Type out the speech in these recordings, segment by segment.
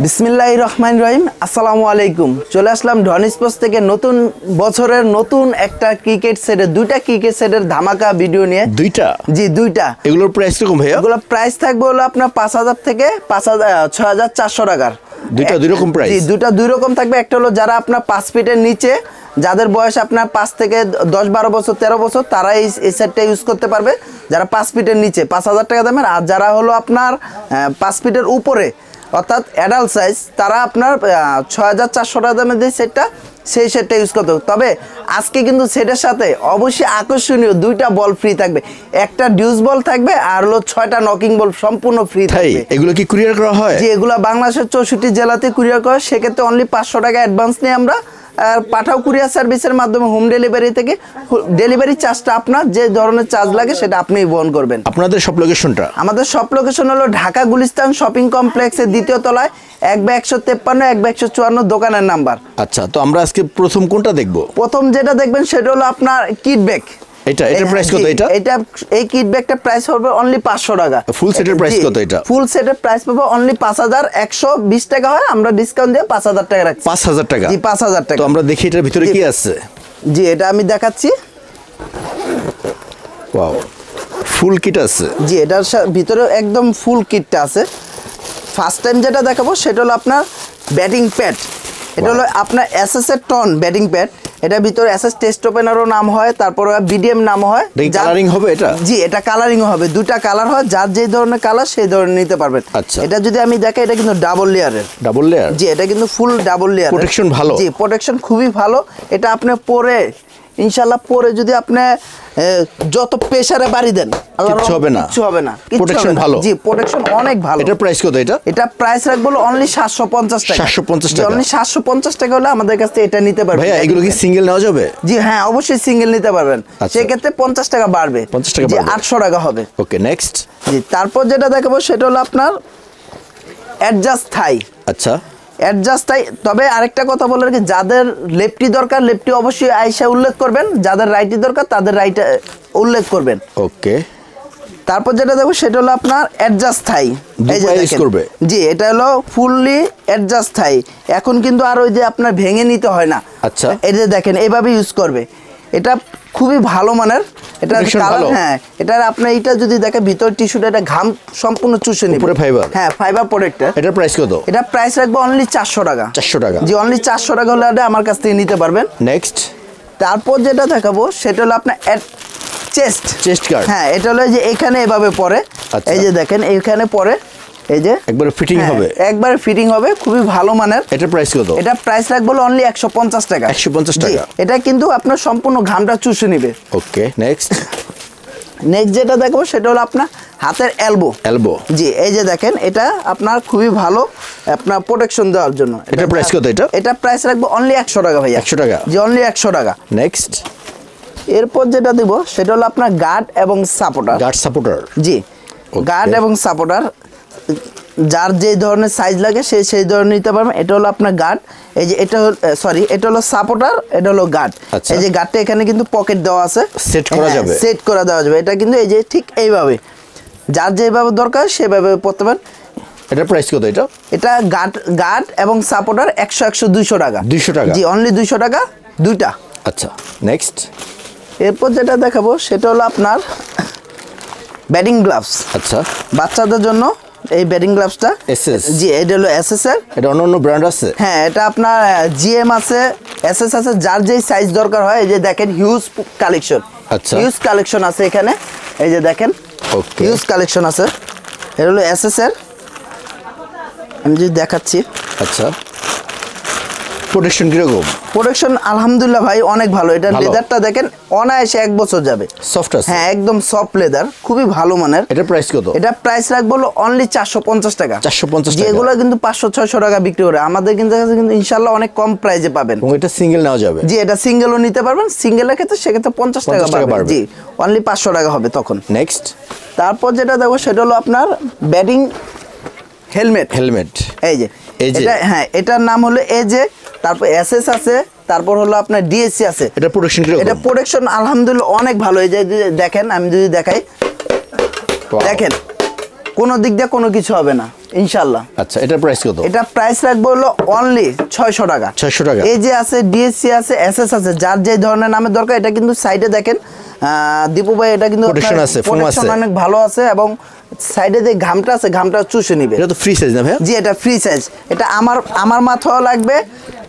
বিসমিল্লাহির রহমানির রহিম। আসসালামু আলাইকুম। চলে আসলাম ডন স্পোর্টস থেকে নতুন বছরের নতুন একটা ক্রিকেট সেটের দুইটা ক্রিকেট সেটের ধামাকা ভিডিও নিয়ে। দুইটা? জি দুইটা। এগুলোর প্রাইস কম ভাইয়া? এগুলোর প্রাইস থাকবে হলো আপনার ৫,০০০ থেকে ৬,৪০০ টাকার। দুইটা দুই রকম প্রাইস? জি দুইটা দুই রকম থাকবে। একটা হলো যারা আপনার ৫ ফিটের নিচে, যাদের বয়স আপনার ৫ থেকে ১০-১২ বছর ১৩ বছর, তারা এই সেটটা ইউজ করতে পারবে। যারা ৫ ফিটের নিচে ৫,০০০ টাকা দামের, আর যারা হলো আপনার ৫ ফিটের উপরে অর্থাৎ অ্যাডাল্ট সাইজ, তারা আপনার ৬,৪০০ টাকা দামের যে সেটটা, সেই সেটটা ইউজ করতে হবে। তবে আজকে কিন্তু সেটের সাথে অবশ্যই আকর্ষণীয় দুইটা বল ফ্রি থাকবে। একটা ডিউস বল থাকবে আর হলো 6টা নকিং বল সম্পূর্ণ ফ্রি থাকবে। এগুলো কি কুরিয়ার করা হয়? জি এগুলো বাংলাদেশের 64 জেলাতে কুরিয়ার করা। সেক্ষেত্রে অনলি 500 টাকা অ্যাডভান্স নিয়ে আমরা পাঠাও কুরিয়ার সার্ভিসের মাধ্যমে হোম ডেলিভারি থেকে। ডেলিভারি চার্জটা আপনার যে ধরনের চার্জ লাগে সেটা আপনিই বহন করবেন। আপনাদের সব লোকেশনটা? আমাদের সব লোকেশন হলো ঢাকা গুলিস্তান শপিং কমপ্লেক্সের ২য় তলায় ১/১৫ ১/১৫ দোকানের নাম্বার। আচ্ছা, তো আমরা আজকে প্রথম কোনটা দেখব? প্রথম যেটা দেখবেন সেটা হলো আপনার কিট ব্যাগ। এটার প্রাইস কত? এই কিট ব্যাগটার প্রাইস হবে অনলি 500 টাকা। ফুল সেটের প্রাইস কত? ফুল সেটের প্রাইস পাবো অনলি ৫,১২০ টাকা হয়। আমরা ডিসকাউন্ট দিয়ে ৫,০০০ টাকা রাখছি। ৫,০০০ টাকা? জি ৫,০০০ টাকা। তো আমরা দেখি এটার ভিতরে কি আছে। জি এটা আমি দেখাচ্ছি। ওয়াও, ফুল কিট আছে। জি এটার ভিতরে একদম ফুল কিটটা আছে। ফার্স্ট টাইম যেটা দেখাবো সেটা হলো আপনার ব্যাটিং প্যাড। এটা হলো আপনার এসএস এর টন ব্যাটিং প্যাড। এটার ভিতরে এসএস টেস্ট ওপেনারও নাম হয়, তারপর বিডিএম নাম হয়। কালারিং হবে এটা? জি এটা কালারিংও হবে, দুইটা কালার হয়, যার যে ধরনের কালার সেই ধরনের নিতে পারবেন। আচ্ছা, এটা যদি আমি দেখাই, এটা কিন্তু ডাবল লেয়ারের। Double layer? জি এটা কিন্তু ফুল ডাবল লেয়ার। প্রোটেকশন ভালো? জি প্রোটেকশন খুবই ভালো। এটা আপনি পরে ইনশাআল্লাহ পরে যদি আপনি যত প্রেসারে বাড়ি দেন কিছু হবে না। কিছু হবে না। প্রোটেকশন ভালো? জি প্রোটেকশন অনেক ভালো। এটার প্রাইস কত? এটা প্রাইস রাখবো অনলি 750 টাকা। 750 টাকা? অনলি 750 টাকা হলে আমাদের কাছে এটা নিতে পারবেন। ভাইয়া এগুলো কি সিঙ্গেল নেওয়া যাবে? জি হ্যাঁ অবশ্যই সিঙ্গেল নিতে পারবেন। সেই ক্ষেত্রে 50 টাকা বাড়বে। 50 টাকা বাড়বে? 800 টাকা হবে। Okay next. জি তারপর যেটা দেখাবো সেটা হলো আপনার অ্যাডজাস্ট থাই। আচ্ছা অ্যাডজাস্ট থাই। তবে আরেকটা কথা বলার কি, যাদের লেফটি দরকার লেফটি অবশ্যই আইসা উল্লেখ করবেন, যাদের রাইটি দরকার তাদের রাইট উল্লেখ করবেন। ওকে। তারপর যেটা দেখো সেটা হলো আপনার অ্যাডজাস্ট থাই। এই যে ইউজ করবে? জি এটা হলো ফুললি অ্যাডজাস্ট থাই। এখন কিন্তু আর ওই যে আপনার ভেঙে নিতে হয় না। আচ্ছা এই যে দেখেন এইভাবে ইউজ করবে। এটা খুবই ভালো মানের। এটা কালার, হ্যাঁ এটার আপনার এটা যদি দেখে ভিতর টিস্যুটা, এটা ঘাম সম্পূর্ণ চুষে নেবে। পুরো ফাইবার? হ্যাঁ ফাইবার প্রোডাক্ট। এটার প্রাইস কত? এটা প্রাইস রাখবো অনলি 400 টাকা। 400 টাকা? জি অনলি 400 টাকা হলে আমার কাছ থেকে নিতে পারবেন। নেক্সট। তারপর যেটা দেখাবো সেটা হলো আপনার চেস্ট গার্ড। হ্যাঁ এটা হলো যে এখানে এভাবে পরে, এই যে দেখেন এইখানে পরে, এই যে একবারে ফিটিং হবে? একবারে ফিটিং হবে, খুবই ভালো মানের। এটার প্রাইস কত? এটা প্রাইস রাখবো অনলি 150 টাকা। 150 টাকা? এটা কিন্তু আপনার সম্পূর্ণ ঘামটা চুষে নেবে। Okay next. নেক্সট যেটা দেখবো সেটা হলো আপনার হাতের এলবো। জি এই যে দেখেন এটা আপনার খুবই ভালো আপনার প্রোটেকশন দেওয়ার জন্য। এটার প্রাইস কত? এটা প্রাইস রাখবো অনলি 100 টাকা ভাইয়া। 100 টাকা? জি অনলি 100 টাকা। নেক্সট। এরপর যেটা দিব সেটা হলো আপনার গার্ড এবং সাপোর্টার। জি গার্ড এবং সাপোর্টার, যার যে ধরনের সাইজ লাগে সেই ধরনের নিতে পারবেন। এটা হলো আপনার গার্ড। এই যে এটা সরি এটা হলো সাপোর্টার, এটা হলো গার্ড। এই যে গার্ডটা এখানে কিন্তু পকেট দেওয়া আছে, সেট করা যাবে। এটা কিন্তু এই যে ঠিক এইভাবে যার যেভাবে দরকার সেভাবে পড়তে পারেন। এটার প্রাইস কত? এটা গার্ড এবং সাপোর্টার 100 200 টাকা। 200 টাকা? জি অনলি 200 টাকা দুইটা। আচ্ছা নেক্সট। এরপর যেটা দেখাবো সেটা হলো আপনার ব্যাটিং গ্লাভস। আচ্ছা বাচ্চাদের জন্য এই ব্যাটিং গ্লাভসটা এসএস। জি এটা হলো এসএস এর। এটা অন্য ব্র্যান্ড আছে? হ্যাঁ এটা আপনার জিএম আছে, এসএস আছে, যার যেই সাইজ দরকার হয়। এই যে দেখেন হিউজ কালেকশন। আচ্ছা হিউজ কালেকশন আছে এখানে, এই যে দেখেন ওকে হিউজ কালেকশন আছে। এটা হলো এসএস এর, আমি যদি দেখাচ্ছি। আচ্ছা প্রোটেকশন কিরকম? প্রোটেকশন আলহামদুলিল্লাহ ভাই অনেক ভালো। এটা লেদারটা দেখেন অনায়াসে 1 বছর যাবে। সফট আছে? হ্যাঁ একদম সফট লেদার, খুবই ভালো মানের। এটা প্রাইস কত? এটা প্রাইস রাখবো অনলি 450 টাকা। 450 টাকা? যেগুলো কিন্তু 500-600 টাকা বিক্রি করে, আমাদের কিন্তু ইনশাআল্লাহ অনেক কম প্রাইসে পাবেন। এবং এটা সিঙ্গেল নেওয়া যাবে? জি এটা সিঙ্গেলও নিতে পারবেন। সিঙ্গেলের ক্ষেত্রে সেক্ষেত্রে 50 টাকা বাড়বে। জি অনলি 500 টাকা হবে তখন। নেক্সট। তারপর যেটা দেখো সেটা হলো আপনার ব্যাটিং হেলমেট। এই যে এটা, হ্যাঁ এটার নাম হলো এজে। তারপর এসএস আছে, তারপর হলো আপনার ডিএসসি আছে। এটা প্রোটেকশন কিরকম? এটা প্রোটেকশন আলহামদুলিল্লাহ অনেক ভালো। এই যে দেখেন আমি যদি দেখাই, দেখেন কোনো দিক দিয়ে কোনো কিছু হবে না ইনশাআল্লাহ। আচ্ছা, এটার প্রাইস কত? এটা প্রাইস রাখবো হলো অনলি 600 টাকা। 600 টাকা। এই যে আছে ডিএসসি আছে, এসএস আছে, যার যে ধরনের নামের দরকার। এটা কিন্তু সাইডে দেখেন দীপু ভাই, এটা কিন্তু প্রোটেকশন আছে, ফোম আছে, অনেক ভালো আছে, এবং সাইডে যে ঘামটা আছে ঘামটা চুষে নিবে। এটা তো ফ্রি সাইজ না ভাই? জি, এটা ফ্রি সাইজ। এটা আমার মাথাও লাগবে,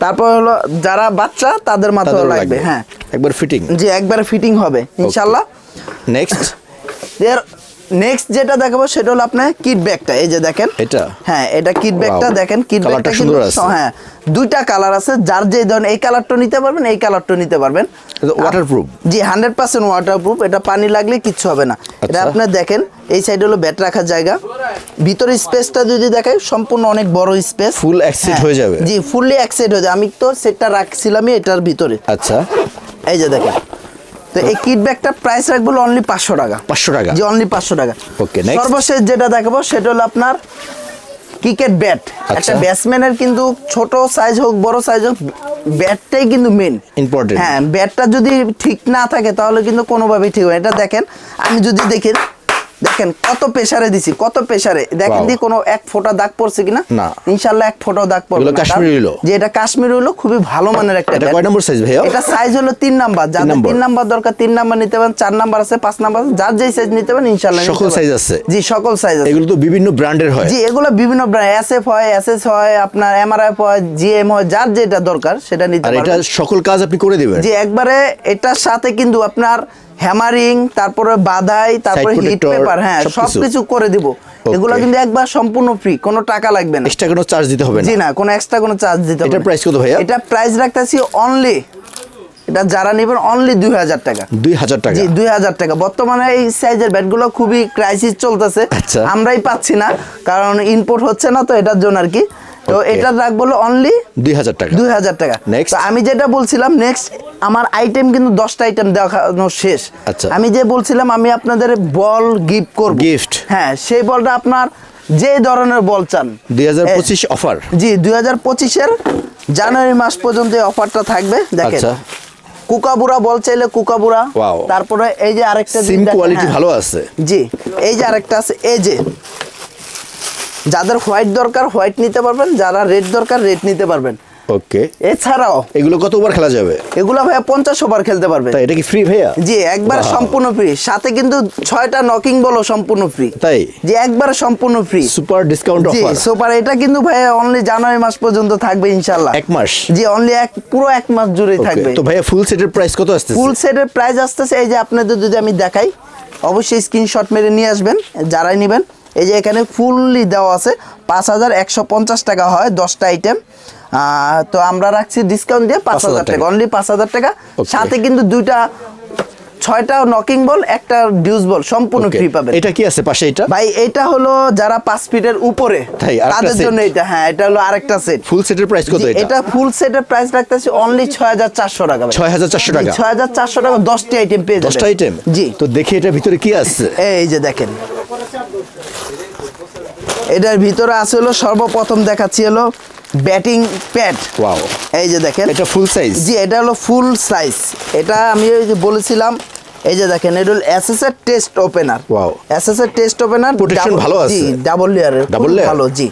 তারপর হলো যারা বাচ্চা তাদের মাথাও লাগবে। হ্যাঁ, একবার ফিটিং। জি, একবারে ফিটিং হবে ইনশাআল্লাহ। নেক্সট নেক্সট যেটা দেখাবো সেটা হলো আপনার কিট ব্যাগটা। এই যে দেখেন এটা, হ্যাঁ এটা কিট ব্যাগটা দেখেন। কিট ব্যাগটা সুন্দর কিন্তু আছে। হ্যাঁ, দুইটা কালার আছে, যার যে ধরনের এই কালারটা নিতে পারবেন, এই কালারটা নিতে পারবেন। ওয়াটারপ্রুফ? জি, 100% ওয়াটারপ্রুফ। এটা পানি লাগলে কিচ্ছু হবে না। এটা আপনি দেখেন, এই সাইডে হলো ব্যাট রাখার জায়গা, ভিতরে স্পেসটা যদি দেখাই সম্পূর্ণ অনেক বড় স্পেস, ফুল অ্যাক্সেট হয়ে যাবে। জি, ফুললি অ্যাক্সেট হয়ে যাবে। আমি তো সেটটা রাখছিলামই এটার ভিতরে। আচ্ছা, এই যে দেখেন, তো এই কিট ব্যাগটা প্রাইস রাখবো অনলি 500 টাকা। 500 টাকা? জি, অনলি 500 টাকা। ওকে, নেক্সট সর্বশেষ যেটা দেখাবো সেটা হলো আপনার ক্রিকেট ব্যাট। একটা ব্যাটসম্যানের কিন্তু ছোট সাইজ হোক বড় সাইজ হোক, ব্যাটটাই কিন্তু মেন ইম্পর্টেন্ট। হ্যাঁ, ব্যাটটা যদি ঠিক না থাকে তাহলে কিন্তু কোনোভাবেই ঠিক হবে। এটা দেখেন, আমি যদি দেখেন কত প্রেসারে দিছি, কত প্রেসারে দেখেন দি কোনো এক ফোঁটা দাগ পড়ছে কিনা? না, ইনশাআল্লাহ এক ফোঁটাও দাগ পড়বে না। কাশ্মীরি হলো, যে এটা কাশ্মীরি হলো, খুবই ভালো মানের একটা। এটা কয় নম্বর সাইজ ভাইয়া? এটা সাইজ হলো 3 নাম্বার। যাদের 3 নাম্বার দরকার 3 নাম্বার নিতে পারেন, 4 নাম্বার আছে, 5 নাম্বার আছে, যার যেই সাইজ নিতে পারেন ইনশাআল্লাহ। সকল সাইজ আছে? জি, সকল সাইজ আছে। এগুলো তো বিভিন্ন ব্র্যান্ডের হয়? জি, এগুলো বিভিন্ন ব্র্যান্ড, এসএফ হয়, এসএস হয়, আপনার এমআরএফ হয়, জিএম হয়, যার যেটা দরকার সেটা নিতে পারেন। আর এটা সকল কাজ আপনি করে দিবেন? জি, একবারে এটার সাথে কিন্তু আপনার হ্যামারিং, তারপরে বাধাই, তারপরে হিট পেপার, হ্যাঁ সবকিছু করে দিব। এগুলো কিন্তু একবার সম্পূর্ণ ফ্রি, কোনো টাকা লাগবে না। এক্সট্রা কোনো চার্জ দিতে হবে না? জি না, কোনো এক্সট্রা কোনো চার্জ দিতে হবে না। এটার প্রাইস কত ভাইয়া? এটা প্রাইস রাখতেছি অনলি, এটা যারা নেবেন অনলি 2000 টাকা। 2000 টাকা? জি, 2000 টাকা। বর্তমানে এই সাইজের ব্যাটগুলো খুবই ক্রাইসিস চলতেছে, আমরাই পাচ্ছি না, কারণ ইম্পোর্ট হচ্ছে না, তো এটার জন্য আর কি। তো এটা রাখবো অনলি 2000 টাকা। 2000 টাকা। তো আমি যেটা বলছিলাম, নেক্সট আমার আইটেম কিন্তু 10টা আইটেম দেখানো শেষ। আচ্ছা, আমি যে বলছিলাম আমি আপনাদের বল গিফট করব। গিফট? হ্যাঁ, সেই বলটা আপনার যে ধরনের বল চান। 2025 অফার? জি, 2025-এর জানুয়ারি মাস পর্যন্ত এই অফারটা থাকবে। দেখেন, কুকাবুরা বল চাইলে কুকাবুরা। তারপরে এই যে আরেকটা সিম কোয়ালিটি ভালো আছে। জি, এই যে আরেকটা আছে, এই যে যাদের হোয়াইট দরকার হোয়াইট নিতে পারবেন, যারা রেড দরকার রেড নিতে পারবেন। ওকে, এছাড়াও এগুলো কত ওভার খেলা যাবে? এগুলো ভাইয়া 50 ওভার খেলতে পারবে। তাই? এটা কি ফ্রি ভাইয়া? জি, একবারে সম্পূর্ণ ফ্রি, সাথে কিন্তু 6টা নকিং বলও সম্পূর্ণ ফ্রি। তাই? জি, একবারে সম্পূর্ণ ফ্রি, সুপার ডিসকাউন্ট অফার। জি, সুপার। এটা কিন্তু ভাইয়া অনলি জানুয়ারি মাস পর্যন্ত থাকবে ইনশাআল্লাহ। 1 মাস? জি, অনলি পুরো 1 মাস জুড়ে থাকবে। তো ভাইয়া ফুল সেটের প্রাইস কত আসছে? ফুল সেটের প্রাইস আসতেছে, এই যে আপনাদের যদি আমি দেখাই, অবশ্যই স্ক্রিনশট মেরে নিয়ে আসবেন যারাই নেবেন। এই যে এখানে ফুললি দেওয়া আছে, 5150 টাকা হয় 10টা আইটেম। তো আমরা রাখছি ডিসকাউন্ট দিয়ে 5000 টাকা, অনলি 5000 টাকা। সাথে কিন্তু 6টা নকিং বল, একটা ডিউস বল সম্পূর্ণ ফ্রি পাবেন। এটা কি আছে পাশে? এটা ভাই এটা হলো যারা 5 ফিটের উপরে তাদের জন্য এটা। হ্যাঁ, এটা হলো আরেকটা সেট। ফুল সেটের প্রাইস কত? এটা ফুল সেটের প্রাইস রাখতেছি অনলি 6400 টাকা। 6400 টাকা? 6400 টাকা 10টি আইটেম পেয়ে যাবেন। 10টা আইটেম? জি। তো দেখি এটার ভিতরে কি আছে। এই যে দেখেন, এটার ভিতরে আছে হলো, সর্বপ্রথম দেখাচ্ছি হলো ব্যাটিং প্যাড। ওয়াও, এই যে দেখেন, এটা ফুল সাইজ? জি, এটা হলো ফুল সাইজ। এটা আমি ওই যে বলেছিলাম, এই যে দেখেন, এটা হলো এসএস এর টেস্ট ওপেনার। ওয়াও, এসএস এর টেস্ট ওপেনার, প্রোটেকশন ভালো আছে? জি, ডাবল লেয়ারের, ভালো। জি,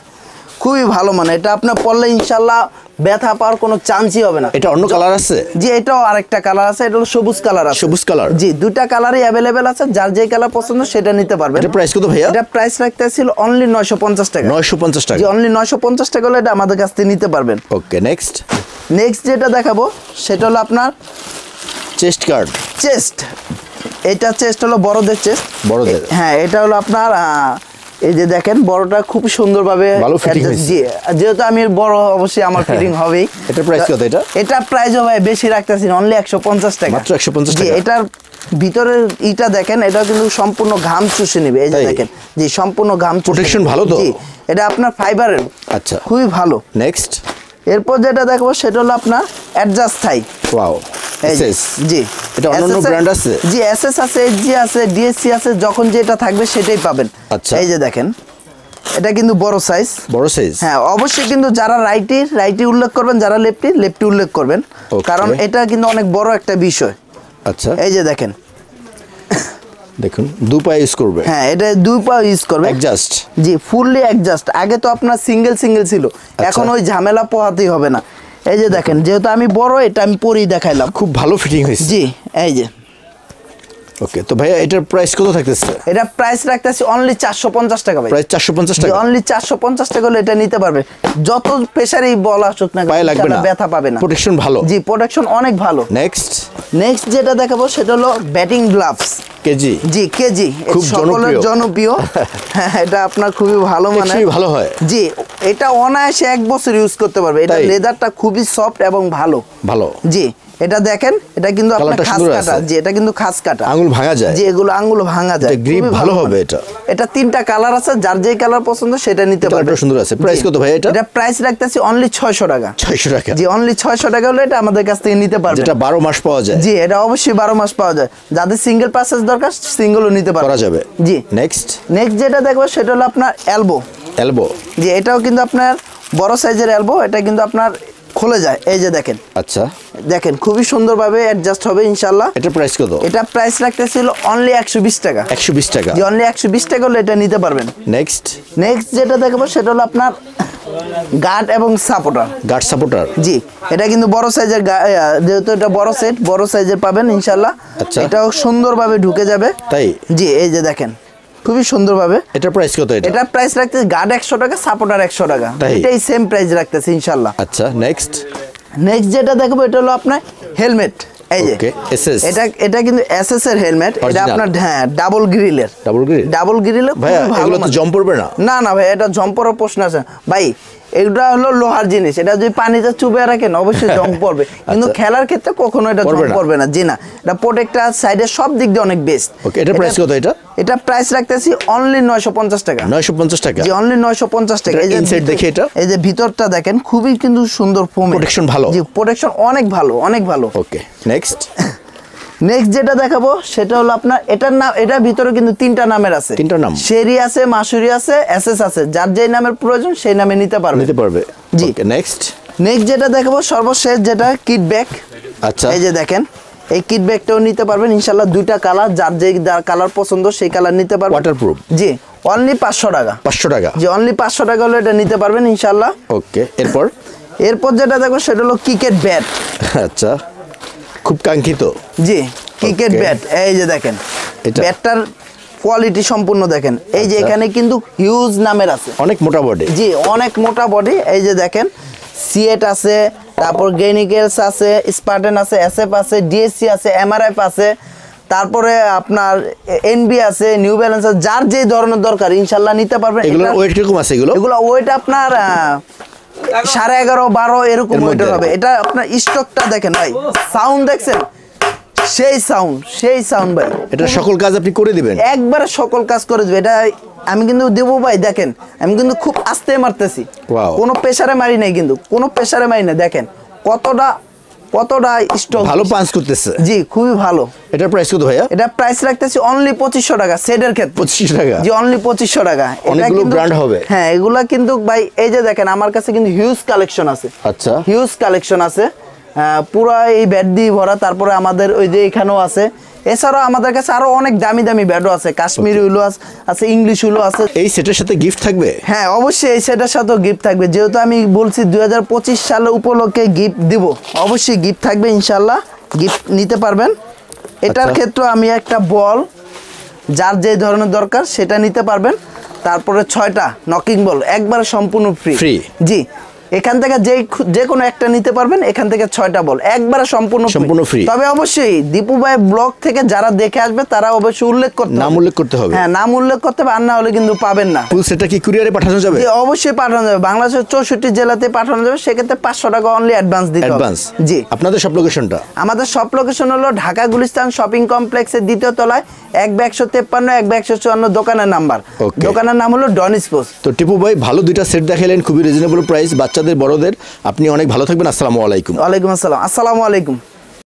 খুবই ভালো। মানে এটা আপনি পরলে ইনশাআল্লাহ ব্যথা পাওয়ার কোনো চান্সই হবে না। এটা অন্য কালার আছে? জি, এটাও আরেকটা কালার আছে, এটা হলো সবুজ কালার আছে। সবুজ কালার? জি, 2টা কালারই अवेलेबल আছে, যার যে কালার পছন্দ সেটা নিতে পারবেন। এটা প্রাইস কত ভাইয়া? এটা প্রাইস রাখতেছিল অনলি 950 টাকা। 950 টাকা? জি, অনলি 950 টাকা হলে এটা আমাদের কাছ থেকে নিতে পারবেন। ওকে, নেক্সট যেটা দেখাবো সেটা হলো আপনার চেস্ট গার্ড। চেস্ট, এটা চেস্ট হলো বড়দের চেস্ট। বড়দের? হ্যাঁ, এটা হলো আপনার এই যে দেখেন, বড়টা খুব সুন্দরভাবে ভালো ফিটিং হয়েছে। জি, যেহেতু আমি বড় অবশ্যই আমার ফিটিং হবেই। এটা প্রাইস কত? এটা প্রাইসও ভাই বেশি রাখতেছি, অনলি 150 টাকা। মাত্র 150 জি, টাকা? এটার ভিতরের ইটা দেখেন, এটা কিন্তু সম্পূর্ণ ঘাম চুষে নেবে। এই যে দেখেন, জি, সম্পূর্ণ ঘাম। প্রোটেকশন ভালো তো? জি, এটা আপনার ফাইবারের। আচ্ছা, খুবই ভালো। নেক্সট এরপর যেটা দেখবো সেটা হলো আপনার অ্যাডজাস্ট থাই। Wow, SS? জি, এটা অন্য ব্র্যান্ড আছে? জি, এসএস আছে, এসজি আছে, ডিএসসি আছে, যখন যেটা থাকবে সেটাই পাবেন। আচ্ছা, এই যে দেখেন, এটা কিন্তু বড় সাইজ। বড় সাইজ? হ্যাঁ, অবশ্যই কিন্তু যারা রাইটি উল্লেখ করবেন, যারা লেফটি উল্লেখ করবেন, কারণ এটা কিন্তু অনেক বড় একটা বিষয়। আচ্ছা, এই যে দেখেন, দেখুন দুই পা ইউজ করবে। হ্যাঁ, এটা দুই পা ইউজ করবে। অ্যাডজাস্ট। জি, ফুললি অ্যাডজাস্ট। আগে তো আপনার সিঙ্গেল সিঙ্গেল ছিল, এখন ওই ঝামেলা পোহাতেই হবে না। এই যে দেখেন, যেহেতু আমি বড়, এটা আমি পরেই দেখাইলাম। খুব ভালো ফিটিং হয়েছে। জি, এই যে। ওকে, তো ভাইয়া এটার প্রাইস কত থাকতেছে? এটা প্রাইস রাখতেছি অনলি 450 টাকা ভাই। প্রাইস 450 টাকা। অনলি 450 টাকা হলে এটা নিতে পারবে। যত প্রেসারই বল আসুক না, পায়ে লাগবে না, ব্যথা পাবে না। প্রোটেকশন ভালো। জি, প্রোটেকশন অনেক ভালো। নেক্সট যেটা দেখাবো সেটা হলো ব্যাটিং গ্লাভস। কেজি। জি, কেজি খুব সকলের জনপ্রিয়। হ্যাঁ, এটা আপনার খুবই ভালো মানে ভালো হয়। জি, এটা অনায়াসে 1 বছর ইউজ করতে পারবে। এটা লেদারটা খুবই সফট এবং ভালো। জি, এটা দেখেন, এটা কিন্তু আপনার খাস কাটা। জি, এটা কিন্তু খাস কাটা, আঙ্গুল ভাঙা যায়। জি, এগুলো আঙ্গুল ভাঙা যায়। গ্রিপ ভালো হবে এটা। এটা 3টা কালার আছে, যার যেই কালার পছন্দ সেটা নিতে পারবে। এটা সুন্দর আছে। প্রাইস কত ভাই এটা? এটা প্রাইস রাখতেছি অনলি 600 টাকা। 600 টাকা। জি, অনলি 600 টাকা হলে এটা আমাদের কাছ থেকে নিতে পারবে। যেটা 12 মাস পাওয়া যায়। জি, এটা অবশ্যই 12 মাস পাওয়া যায়। যাদের সিঙ্গেল পারচেজ দরকার, সিঙ্গেলও নিতে পারবে, করা যাবে। জি। নেক্সট যেটা দেখবো সেটা হলো আপনার এলবো। জি, এটাও কিন্তু আপনার বড় সাইজের এলবো। এটা কিন্তু আপনার খুলে যায়। এই যে দেখেন। আচ্ছা, দেখেন খুবই সুন্দরভাবে অ্যাডজাস্ট হবে ইনশাআল্লাহ। এটা প্রাইস কত? এটা প্রাইস রাখতেছিল অনলি 120 টাকা। 120 টাকা। জি, অনলি 120 টাকা হলে এটা নিতে পারবেন। নেক্সট যেটা দেখবো সেটা হলো আপনার গার্ড এবং সাপোর্টার। জি, এটা কিন্তু বড় সাইজের, যেহেতু এটা বড় সেট, বড় সাইজের পাবেন ইনশাআল্লাহ। আচ্ছা, এটাও সুন্দরভাবে ঢুকে যাবে। তাই? জি, এই যে দেখেন খুবই সুন্দরভাবে। এটা প্রাইস কত? এটা প্রাইস রাখতেছি গার্ড 100 টাকা, সাপোর্টার 100 টাকা। এটাই সেম প্রাইস রাখতেছি ইনশাআল্লাহ। আচ্ছা, নেক্সট যেটা দেখবো এটা হলো আপনার হেলমেট। এই যে এটা কিন্তু এসএস এর হেলমেট। এটা আপনার হ্যাঁ ডাবল গ্রিলের। ডাবল গ্রিলের ভাই, এগুলো তো জম্প পড়বে না? না ভাই, এটা জম্প পড়ার প্রশ্ন আছে ভাই। এটা হলো লোহার জিনিস, এটা যদি পানিতে চুবে রাখেন অবশ্যই জং পড়বে, কিন্তু খেলার ক্ষেত্রে কখনো এটা জং পড়বে না। জি না, এটা প্রোটেক্টর সাইডে সব দিক দিয়ে অনেক বেস্ট। ওকে, এটা প্রাইস কত? এটা প্রাইস রাখতেছি অনলি 950 টাকা। 950 টাকা। জি, অনলি 950 টাকা। এই যে ইনসাইড দেখি, এটা এই যে ভিতরটা দেখেন, খুবই কিন্তু সুন্দর ফোম, প্রোটেকশন ভালো। জি, প্রোটেকশন অনেক ভালো, অনেক ভালো। ওকে, নেক্সট যেটা দেখাবো সেটা হলো আপনার এটার নাম, এটার ভিতরে কিন্তু 3টা নামের আছে। 3টা নাম, শেরি আছে, মাসুরি আছে, এসএস আছে। যার যেই নামের প্রয়োজন সেই নামে নিতে পারবে। জি, নেক্সট যেটা দেখাবো সর্বশেষ, যেটা কিট ব্যাগ। আচ্ছা, এই যে দেখেন, এই কিট ব্যাগটাও নিতে পারবেন ইনশাআল্লাহ। 2টা কালার, যার যেই কালার পছন্দ সেই কালার নিতে পারবেন। ওয়াটারপ্রুফ। জি, অনলি 500 টাকা। 500 টাকা। জি, অনলি 500 টাকা হলে এটা নিতে পারবেন ইনশাআল্লাহ। ওকে, এরপর যেটা দেখবো সেটা হলো ক্রিকেট ব্যাট। আচ্ছা, খুব কাঙ্ক্ষিত। জি, ক্রিকেট ব্যাট। এই যে দেখেন, ব্যাটটার কোয়ালিটি সম্পূর্ণ দেখেন। এই যে এখানে কিন্তু হিউজ নামের আছে, অনেক মোটা বডি। জি, অনেক মোটা বডি। এই যে দেখেন, সিএট আছে, তারপর গেনিকেলস আছে, স্পার্টেন আছে, এসএফ আছে, ডিএসসি আছে, এমআরএফ আছে, তারপরে আপনার এনবি আছে, নিউ ব্যালেন্স আছে। যার যে ধরনের দরকার ইনশাআল্লাহ নিতে পারবেন। এগুলো ওয়েট কিরকম আছে? এগুলো ওয়েট আপনার 11.5 12 এরকম ওয়েট হবে। এটা আপনার স্টকটা দেখেন ভাই, সাউন্ড দেখছেন, সেই সাউন্ড ভাই। এটা সকল কাজ আপনি করে দিবেন? একবারে সকল কাজ করে দিবে। এটা আমি কিন্তু দেবো ভাই। দেখেন, আমি কিন্তু খুব আস্তে মারতেছি, কোনো প্রেসারে মারি নাই, কিন্তু কোনো প্রেসারে মারি না। দেখেন কতটা স্টক, ভালো পাঞ্চ করতেছে। জি, খুবই ভালো। এটার প্রাইস কত ভাইয়া? এটা প্রাইস রাখতেছি অনলি 2500 টাকা। সেটের ক্ষেত্রে 2500 টাকা। জি, অনলি 2500 টাকা। অনেকগুলো ব্র্যান্ড হবে। হ্যাঁ, এগুলা কিন্তু ভাই, এই যে দেখেন আমার কাছে কিন্তু হিউজ কালেকশন আছে। আচ্ছা, হিউজ কালেকশন আছে, পুরো এই ব্যাট দিয়ে ভরা। তারপরে আমাদের ওই যে এখানেও আছে। এছাড়াও আমাদের কাছে আরো অনেক দামি দামি ব্যাটও আছে। কাশ্মীরি উলো আছে, ইংলিশ উলো আছে। এই সেটের সাথে গিফট থাকবে? হ্যাঁ, অবশ্যই এই সেটের সাথেও গিফট থাকবে। যেহেতু আমি বলছি 2025 সালে উপলক্ষে গিফট দিব, অবশ্যই গিফট থাকবে ইনশাআল্লাহ। গিফট নিতে পারবেন। এটার ক্ষেত্রে আমি একটা বল, যার যে ধরনের দরকার সেটা নিতে পারবেন। তারপরে 6টা নকিং বল একবারে সম্পূর্ণ ফ্রি। জি, এখান থেকে যে কোনো একটা নিতে পারবেন। এখান থেকে 6টা বল একবারে সম্পূর্ণ ফ্রি। তবে অবশ্যই দীপু ভাই ব্লগ থেকে যারা দেখে আসবে তারা অবশ্যই নাম উল্লেখ করতে হবে। হ্যাঁ, নাম উল্লেখ করতে হবে, আর না হলে কিন্তু পাবেন না। ফুল সেটটা কি কুরিয়ারে পাঠানো যাবে? অবশ্যই পাঠানো যাবে। বাংলাদেশের 64 জেলাতে পাঠানো যাবে। সেক্ষেত্রে 500 টাকা অনলি অ্যাডভান্স দিতে হবে। জি, আপনাদের সব লোকেশনটা? আমাদের সব লোকেশন হলো ঢাকা গুলিস্তান শপিং কমপ্লেক্সের 2য় তলায় 1/153 1/154 দোকানের নাম্বার। দোকানের নাম হলো ডন স্পোর্টস। তো টিপু ভাই, ভালো 2টা সেট দেখালেন, খুবই রিজনেবল প্রাইস, বাচ্চাদের বড়দের। আপনি অনেক ভালো থাকবেন। আসসালামু আলাইকুম। ওয়ালাইকুম আসসালাম। আসসালামু আলাইকুম।